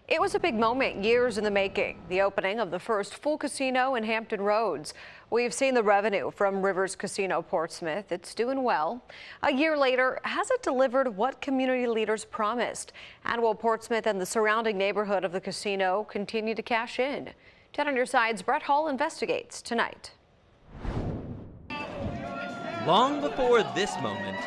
It was a big moment, years in the making, the opening of the first full casino in Hampton Roads. We've seen the revenue from Rivers Casino Portsmouth. It's doing well. A year later, has it delivered what community leaders promised? And will Portsmouth and the surrounding neighborhood of the casino continue to cash in? 10 on your side's Brett Hall investigates tonight. Long before this moment,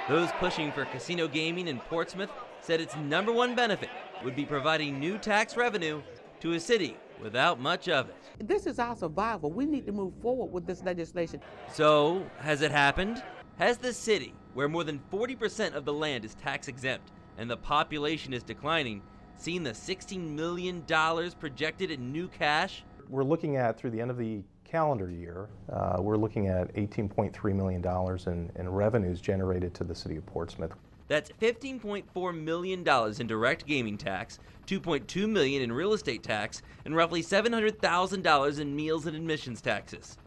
those pushing for casino gaming in Portsmouth said its #1 benefit would be providing new tax revenue to a city without much of it. This is our survival. We need to move forward with this legislation. So, has it happened? Has the city, where more than 40% of the land is tax exempt and the population is declining, seen the $16 million projected in new cash? We're looking at, through the end of the calendar year, we're looking at $18.3 million in revenues generated to the city of Portsmouth. That's $15.4 million in direct gaming tax, $2.2 million in real estate tax, and roughly $700,000 in meals and admissions taxes.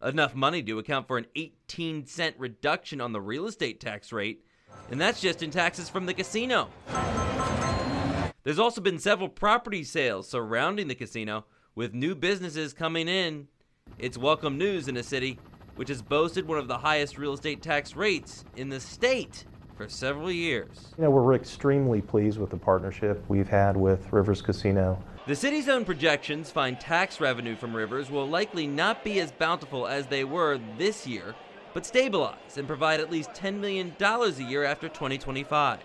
Enough money to account for an 18-cent reduction on the real estate tax rate, and that's just in taxes from the casino. There's also been several property sales surrounding the casino, with new businesses coming in. It's welcome news in a city which has boasted one of the highest real estate tax rates in the state for several years. We're extremely pleased with the partnership we've had with Rivers Casino. The city's own projections find tax revenue from Rivers will likely not be as bountiful as they were this year, but stabilize and provide at least $10 million a year after 2025.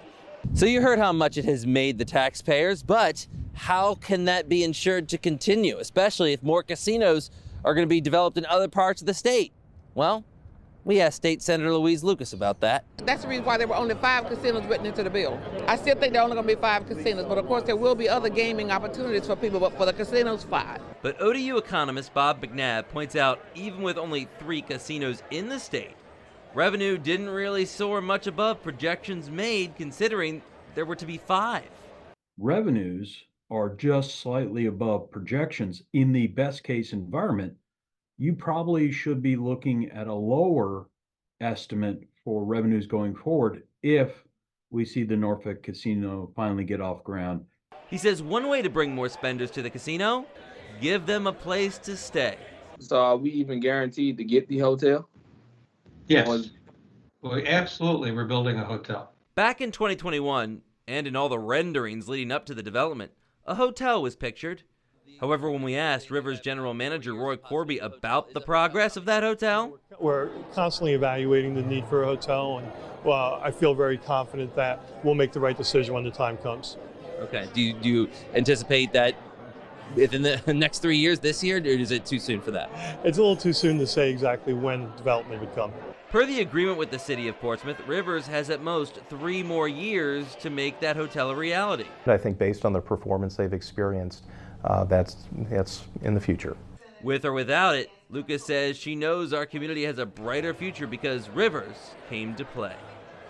So you heard how much it has made the taxpayers, but how can that be ensured to continue, especially if more casinos are going to be developed in other parts of the state? Well, we asked State Senator Louise Lucas about that. That's the reason why there were only 5 casinos written into the bill. I still think there are only going to be 5 casinos, but of course there will be other gaming opportunities for people, but for the casinos, 5. But ODU economist Bob McNabb points out even with only 3 casinos in the state, revenue didn't really soar much above projections made considering there were to be 5. Revenues are just slightly above projections. In the best case environment, you probably should be looking at a lower estimate for revenues going forward if we see the Norfolk Casino finally get off ground. He says one way to bring more spenders to the casino, give them a place to stay. So are we even guaranteed to get the hotel? Yes, well, absolutely, we're building a hotel. Back in 2021, and in all the renderings leading up to the development, a hotel was pictured. However, when we asked Rivers General Manager Roy Corby about the progress of that hotel, we're constantly evaluating the need for a hotel, and I feel very confident that we'll make the right decision when the time comes. Okay. Do you anticipate that within the next 3 years, this year, or is it too soon for that? It's a little too soon to say exactly when development would come. Per the agreement with the city of Portsmouth, Rivers has at most 3 more years to make that hotel a reality. I think based on the performance they've experienced, that's in the future. With or without it, Lucas says she knows our community has a brighter future because Rivers came to play.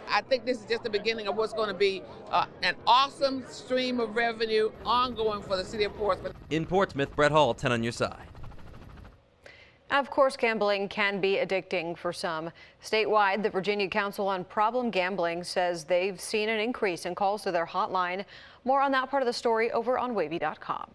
I think this is just the beginning of what's going to be an awesome stream of revenue ongoing for the city of Portsmouth. In Portsmouth, Brett Hall, 10 on your side. Of course, gambling can be addicting for some. Statewide, the Virginia Council on Problem Gambling says they've seen an increase in calls to their hotline. More on that part of the story over on WAVY.com.